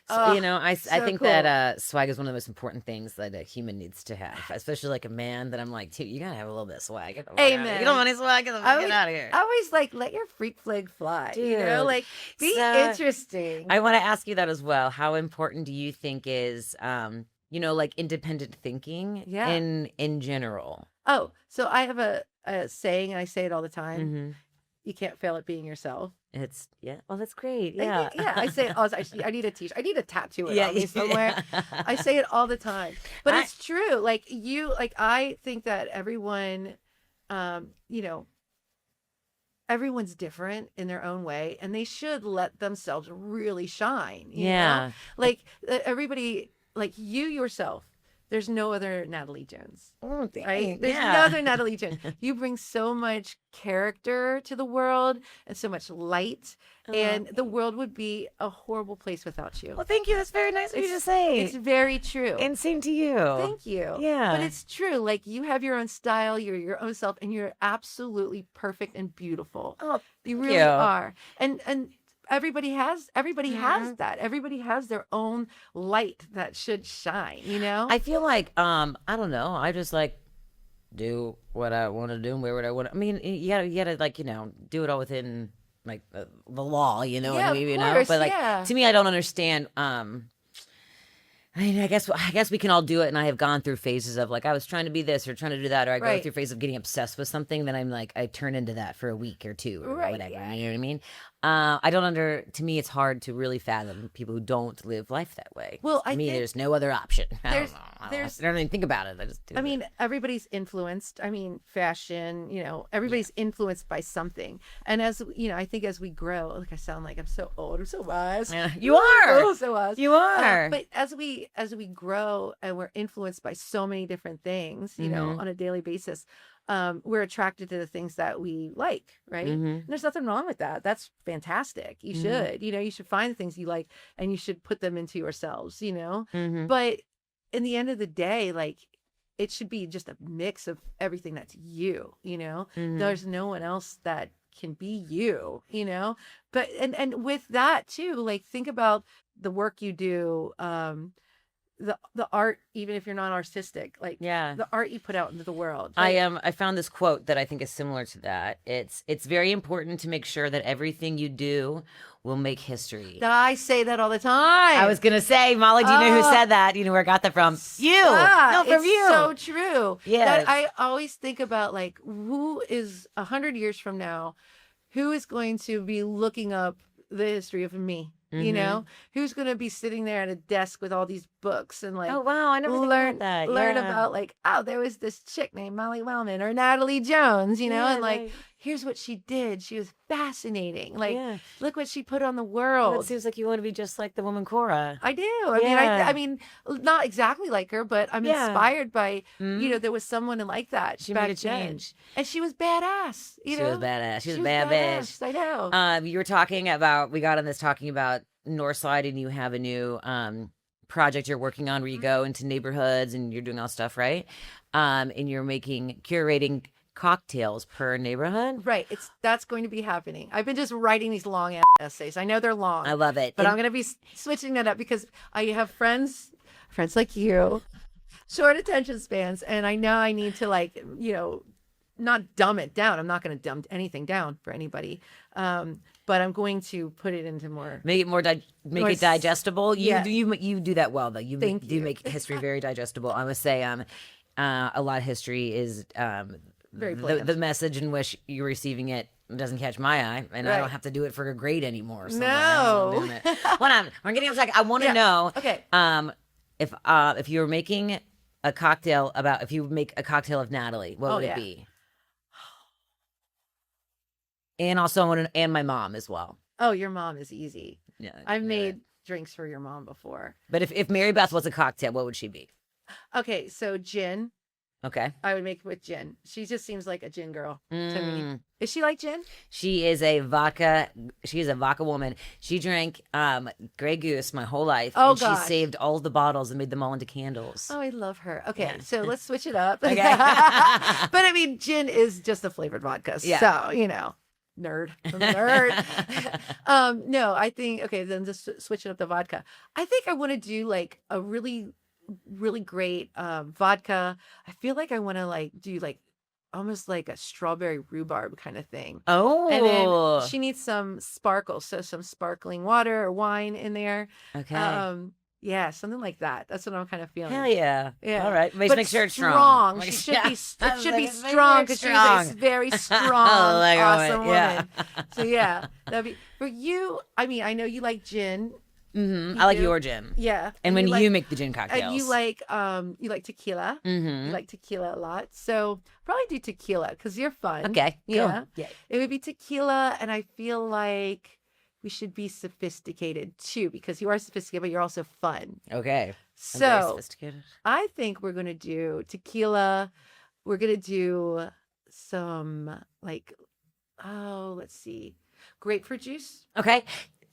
So, I so think cool. that swag is one of the most important things that a human needs to have, especially like a man. That I'm like, dude, you gotta have a little bit of swag. Get the fuck outta here. Amen. You don't want any swag? Get out of here. I always like let your freak flag fly. Dude. Like be So, interesting. I want to ask you that as well. How important do you think is, like independent thinking Yeah. in general? Oh, so I have a saying, and I say it all the time. Mm-hmm. You can't fail at being yourself. Oh, that's great. Yeah. Yeah. I say it all. I need a t-shirt. I need to tattoo it Yeah, on me somewhere. I say it all the time. But it's true. Like I think that everyone, everyone's different in their own way, and they should let themselves really shine. You know? Yeah. Like everybody, like you yourself. There's no other Natalie Jones. Oh, dang. Right? There's Yeah. no other Natalie Jones. You bring so much character to the world and so much light, and the world would be a horrible place without you. Well, thank you. That's very nice of you to say. It's very true. And same to you. Thank you. Yeah. But it's true. Like you have your own style, you're your own self, and you're absolutely perfect and beautiful. Oh, You thank really you. are. And everybody has that. Everybody has their own light that should shine, I feel like I don't know. I just like do what I want to do and wear what I want. I mean, you gotta like do it all within like the law. You know what Yeah, I mean? of course, But like yeah. to me, I don't understand. I mean, I guess we can all do it, and I have gone through phases of like I was trying to be this or trying to do that, or I go Right. through phases of getting obsessed with something. Then I'm like I turn into that for a week or two or Right, whatever. yeah. You know what I mean? To me, it's hard to really fathom people who don't live life that way. Well, to I me, think there's no other option. I there's- don't know. there's- I don't even think about it. I just do I it. mean, everybody's influenced. I mean, fashion, everybody's influenced by something. And as, I think as we grow, like I sound like I'm so old, I'm so wise. Yeah, you are. Oh, so wise. You are. But as we grow and we're influenced by so many different things, Mhm. on a daily basis, we're attracted to the things that we like, right? Mhm. And there's nothing wrong with that. That's fantastic. You Mhm. should, you should find the things you like and you should put them into yourselves, Mhm. But in the end of the day, like it should be just a mix of everything that's you, Mhm. There's no one else that can be you, But and with that too, like think about the work you do, the art, even if you're not artistic, like Yeah. the art you put out into the world. Like, I found this quote that I think is similar to that. It's very important to make sure that everything you do will make history. I say that all the time. I was gonna say, Molly, do you know who said that? You know where I got that from? You. No, from it's you. so true. Yes. That I always think about, like, who is 100 years from now, who is going to be looking up the history of me? You know, who's going to be sitting there at a desk with all these books and like, Oh wow, I never think about that. Learn Yeah. about like, oh, there was this chick named Molly Wellmann or Natalie Jones, you know, Yeah, and like, right. here's what she did. She was fascinating. Like, Yeah. look what she put on the Well, world. it seems like you want to be just like the woman Cora. I do. I mean, Yeah. I mean, not exactly like her, but I'm Yeah. inspired by, you know, there was someone like that. She back made a change. then. And she was badass. You She know? was badass. She was a was bad bitch. badass. I know. You were talking about, we got on this talking about Northside, and you have a new project you're working on where you go into neighborhoods and you're doing all stuff, right? And you're curating cocktails per neighborhood. Right. That's going to be happening. I've been just writing these long ass essays. I know they're long. I love it. But I'm going to be switching that up because I have friends like you, short attention spans, and I know I need to, like, you know, not dumb it down. I'm not going to dumb anything down for anybody. But I'm going to put it into more. Make it more it digestible. Yeah. You do that well though. You Thank do you. make history very digestible. I would say a lot of history is Very the bland. message in which you're receiving it doesn't catch my eye, and I Right. don't have to do it for a grade anymore. So No. I'm getting upset. I want to know. Okay. If you were making a cocktail if you make a cocktail of Natalie, what would it be? And also, and my mom as well. Oh, your mom is easy. Yeah, I've made drinks for your mom before. But if Mary Beth was a cocktail, what would she be? Okay, so gin. Okay. I would make it with gin. She just seems like a gin girl to me. Mm. Is she like gin? She is a vodka woman. She drank Grey Goose my whole life. Oh, and gosh. she saved all of the bottles and made them all into candles. Oh, I love her. Okay, Yeah. so let's switch it up. Okay. But I mean, gin is just a flavored vodka. Yeah. So, you know, nerd. I'm a nerd. No, I think, okay, then just switching up the vodka. I think I want to do like a really, really great vodka. I feel like I want to like do like almost like a strawberry rhubarb kind of thing. Oh. And then she needs some sparkle, so some sparkling water or wine in there. Okay. Yeah, something like that. That's what I'm kind of feeling. Hell yeah. Yeah. All right. But Make sure it's strong. She Like, should yeah. be. It should be Like, strong because she's strong. a very strong, Like a awesome woman, yeah. woman. So yeah, that'd be for you. I mean, I know you like gin. I like do? your gin. Yeah, And when like, you make the gin cocktails. and you like tequila. Mm-hmm. You like tequila a lot, so probably do tequila because you're fun. Okay. Cool. Yeah. Yeah. It would be tequila, and I feel like we should be sophisticated too because you are sophisticated, but you're also fun. Okay. I'm very So sophisticated. I think we're gonna do tequila. We're gonna do some like, let's see, grapefruit juice. Okay.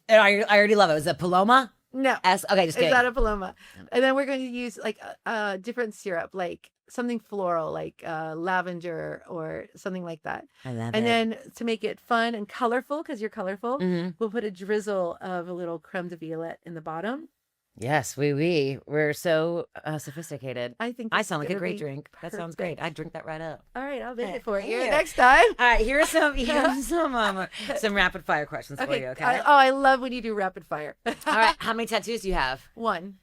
And I already love it. Was it Paloma? No, Okay, just it's kidding. not a Paloma. And then we're going to use like a different syrup, like something floral, like lavender or something like that. I love And it. then to make it fun and colorful, because you're colorful, Mhm. we'll put a drizzle of a little creme de violette in the bottom. Yes, we're so sophisticated. I think I that's sound like a gonna great be drink. That sounds perfect. great. I'd drink that right up. All right, I'll make it for Thank you you. next time. All right, here's some rapid fire questions for you. Okay. I love when you do rapid fire. All right. How many tattoos do you have? One.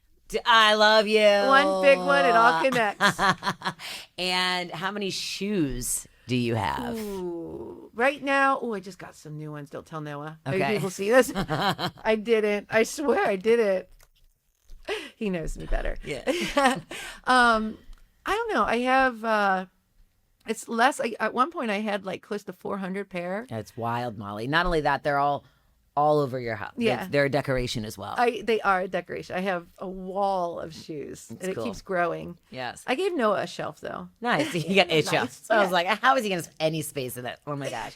I love you. One big one, it all connects. And how many shoes do you have? Ooh, right now, I just got some new ones. Don't tell Noah. Maybe Okay. people see this. I didn't. I swear I didn't. He knows me better. Yeah. I don't know. I have it's less. At one point I had like close to 400 pair. It's wild, Molly. Not only that, they're all over your house. Yeah. They're a decoration as well. They are a decoration. I have a wall of shoes and it cool. keeps growing. Yes. I gave Noah a shelf though. Nice. You got it. Nice. So I was Yeah. like, how is he going to have any space in it? Oh my gosh.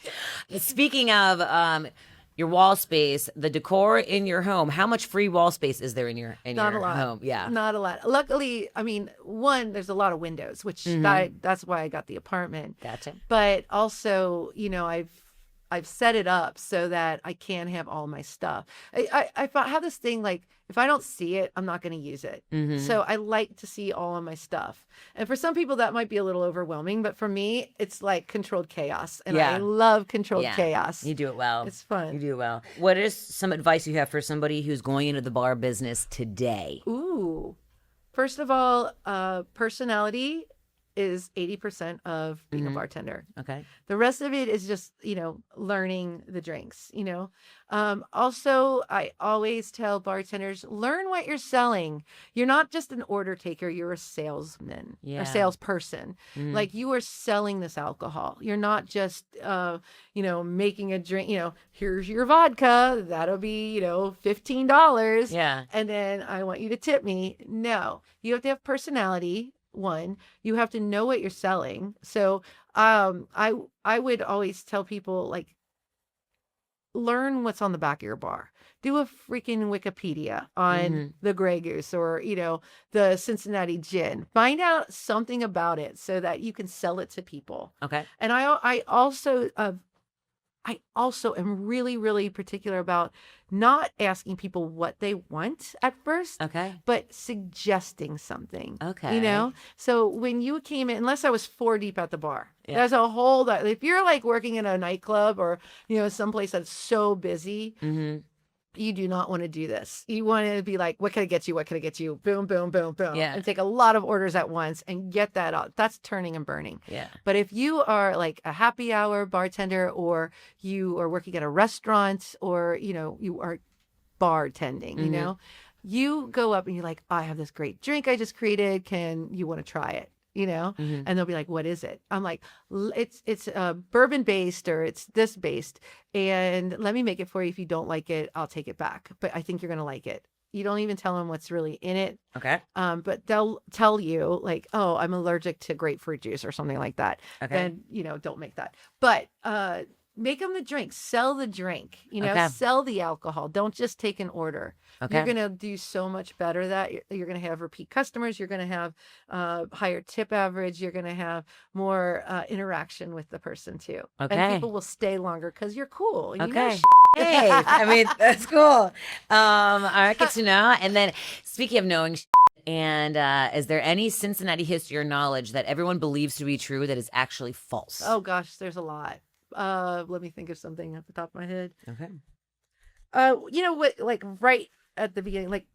Speaking of your wall space, the decor in your home, how much free wall space is there in your Not a lot. home? Yeah. Not a lot. Luckily, I mean, one, there's a lot of windows, which that's why I got the apartment. Gotcha. But also, you know, I've set it up so that I can have all my stuff. I have this thing like, if I don't see it, I'm not going to use it. So I like to see all of my stuff. And for some people that might be a little overwhelming, but for me, it's like controlled chaos. And I love controlled chaos. You do it well. It's fun. You do it well. What is some advice you have for somebody who's going into the bar business today? Ooh. First of all, personality is 80% of being a bartender. Okay. The rest of it is just, learning the drinks, Also, I always tell bartenders, learn what you're selling. You're not just an order taker. You're a salesman or salesperson. Like, you are selling this alcohol. You're not just, making a drink, here's your vodka. That'll be, $15. Yeah. And then I want you to tip me. No, you have to have personality. One, you have to know what you're selling. So I would always tell people, like, learn what's on the back of your bar. Do a freaking Wikipedia on the Grey Goose or, the Cincinnati gin. Find out something about it so that you can sell it to people. Okay. And I also am really, really particular about not asking people what they want at first, but suggesting something. Okay. So when you came in, unless I was 4 deep at the bar, there's a whole, if you're like working in a nightclub or, someplace that's so busy, you do not want to do this. You want to be like, what can I get you? What can I get you? Boom, boom, boom, boom. Yeah. And take a lot of orders at once and get that out. That's turning and burning. Yeah. But if you are like a happy hour bartender, or you are working at a restaurant, or, you are bartending, you go up and you're like, I have this great drink I just created. Can you want to try it? And they'll be like, what is it? I'm like, it's bourbon based, or it's this based, and let me make it for you. If you don't like it, I'll take it back, but I think you're going to like it. You don't even tell them what's really in it. Okay. But they'll tell you like, oh, I'm allergic to grapefruit juice or something like that. Okay. Then, don't make that. But, make them the drink, sell the drink, sell the alcohol. Don't just take an order. Okay. You're going to do so much better that you're going to have repeat customers. You're going to have higher tip average. You're going to have more interaction with the person too. Okay. And people will stay longer because you're cool. Okay. Hey, I mean, that's cool. All right, good to know. And then speaking of knowing, and is there any Cincinnati history or knowledge that everyone believes to be true that is actually false? Oh gosh, there's a lot. Let me think of something off the top of my head. Okay. You know what? Like right at the beginning, like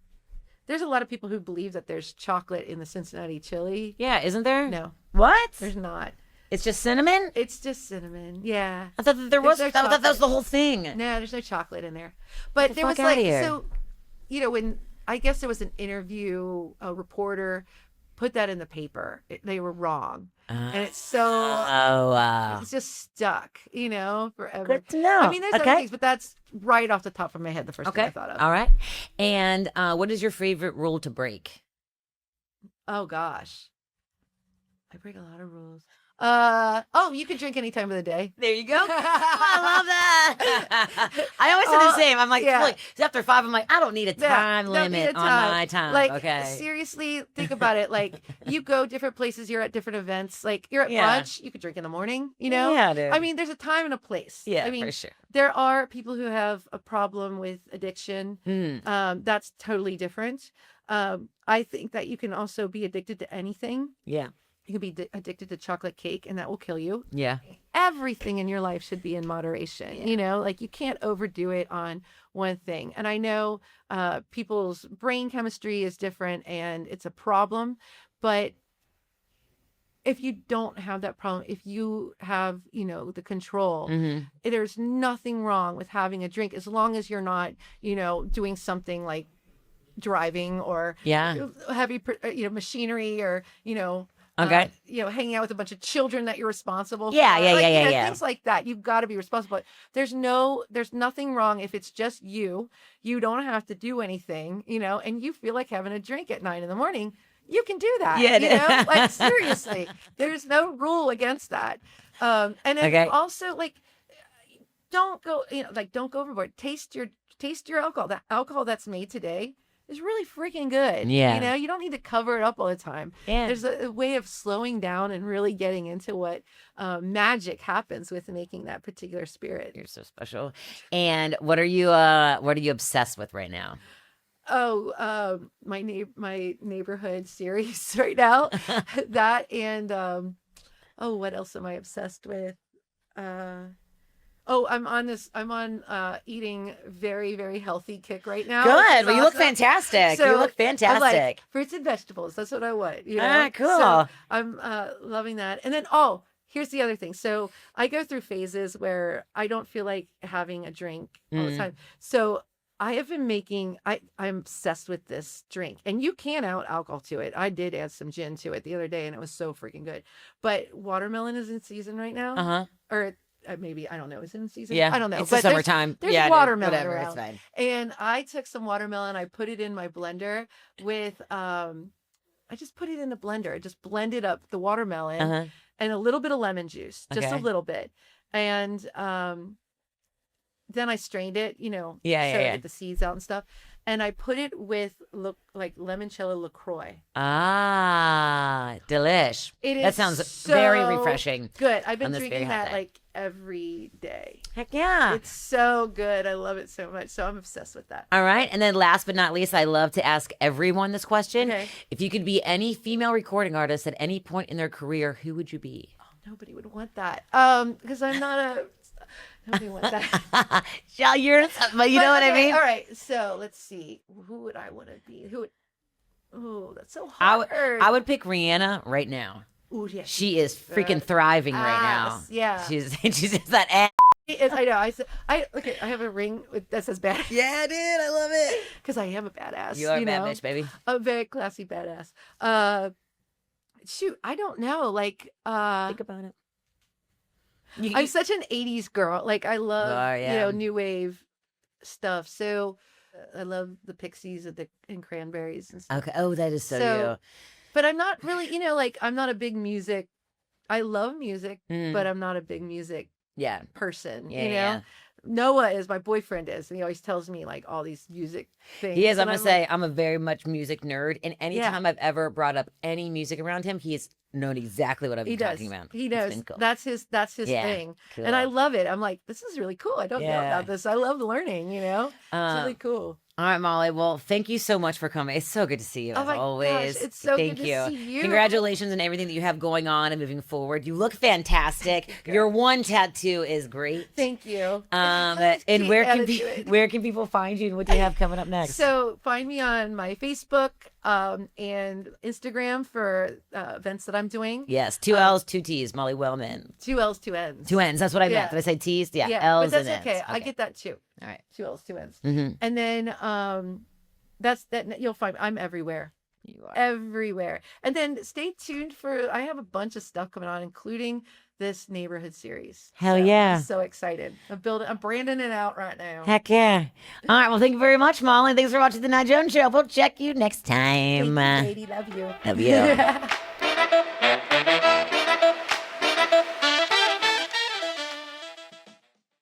there's a lot of people who believe that there's chocolate in the Cincinnati chili. Yeah, isn't there? No. What? There's not. It's just cinnamon? It's just cinnamon. Yeah. I thought that there was. I thought that was the whole thing. No, there's no chocolate in there. But there was like, so, when I guess there was an interview, a reporter put that in the paper. They were wrong. And it's so, it's just stuck, forever. Good to know. I mean, there's other things, but that's right off the top of my head, the first thing I thought of. All right. And what is your favorite rule to break? Oh, gosh. I break a lot of rules. You can drink any time of the day. There you go. Oh, I love that. I always say the same. I'm like, look, after 5, I'm like, I don't need a time limit on my time. Like, okay. Seriously, think about it. Like, you go different places, you're at different events. Like, you're at brunch, you could drink in the morning, Yeah, dude. I mean, there's a time and a place. Yeah, I mean, for sure. There are people who have a problem with addiction. That's totally different. I think that you can also be addicted to anything. Yeah. You can be addicted to chocolate cake, and that will kill you. Yeah. Everything in your life should be in moderation. Like you can't overdo it on one thing. And I know people's brain chemistry is different and it's a problem. But if you don't have that problem, if you have, the control, there's nothing wrong with having a drink as long as you're not, doing something like driving or heavy, machinery or, hanging out with a bunch of children that you're responsible for. Yeah. Things like that. You've got to be responsible. There's nothing wrong if it's just you. You don't have to do anything, and you feel like having a drink at 9 a.m. You can do that. Yeah. Like seriously, there's no rule against that. And then also like, don't go, don't go overboard. Taste your alcohol. The alcohol that's made today is really freaking good. Yeah. You know, you don't need to cover it up all the time. Yeah. There's a way of slowing down and really getting into what magic happens with making that particular spirit. You're so special. And what are you obsessed with right now? Oh, my neighborhood series right now. That and what else am I obsessed with? I'm on eating very, very healthy kick right now. Good. Well, you look fantastic. So you look fantastic. like fruits and vegetables. That's what I want. You know? Ah, cool. So I'm loving that. And then here's the other thing. So I go through phases where I don't feel like having a drink all the time. So I have been I'm obsessed with this drink, and you can add alcohol to it. I did add some gin to it the other day, and it was so freaking good. But watermelon is in season right now, or maybe I don't know. Is it in season? Yeah, I don't know. It's but the summertime. There's watermelon whatever, around. It's fine. And I took some watermelon. I put it in my blender with I just put it in a blender. I just blended up the watermelon and a little bit of lemon juice, just a little bit, and then I strained it, get the seeds out and stuff. And I put it with like limoncello LaCroix. Ah, delish. That sounds very refreshing. Good. I've been drinking that like every day. Heck yeah. It's so good. I love it so much. So I'm obsessed with that. All right. And then last but not least, I love to ask everyone this question. Okay. If you could be any female recording artist at any point in their career, who would you be? Oh, nobody would want that. Because I'm not a... Nobody wants that. Yeah, you know what I mean? All right. So let's see. Who would I want to be? Oh, that's so hard. I would pick Rihanna right now. Ooh, yeah. She is freaking thriving right now. Yeah. She's just that ass. I know. I have a ring that says badass. Yeah, dude, I love it. Because I am a badass. You are a bad bitch, baby. A very classy badass. Shoot, I don't know. Like, think about it. I'm such an 80s girl. Like, I love, new wave stuff. So I love the Pixies and Cranberries and stuff. Okay. Oh, that is so you. But I'm not really, I'm not a big music. I love music, but I'm not a big music person. Yeah. Noah is my boyfriend and he always tells me like all these music things. He is. I'm gonna say I'm a very much music nerd, and anytime I've ever brought up any music around him, he's known exactly what I've been talking about. He knows. Cool. That's his thing, cool. And I love it. I'm like, this is really cool. I don't know about this. I love learning. It's really cool. All right, Molly. Well, thank you so much for coming. It's so good to see you as always. Gosh, it's so good to see you. Congratulations on everything that you have going on and moving forward. You look fantastic. Your one tattoo is great. Thank you. And where can people find you and what do you have coming up next? So find me on my Facebook and Instagram for events that I'm doing. Yes, 2 L's, 2 T's, Molly Wellmann. 2 L's, 2 N's. 2 N's, that's what I meant. Did I say T's? Yeah, L's but that's and okay. N's. I get that too. All right. 2 L's, 2 N's. Mm-hmm. And then that's that you'll find I'm everywhere. You are. Everywhere. And then stay tuned I have a bunch of stuff coming on, including this neighborhood series. Hell yeah. I'm so excited. I'm branding it out right now. Heck yeah. All right. Well, thank you very much, Molly. Thanks for watching The Nat Jones Show. We'll check you next time. Thank you, lady. Love you. Love you.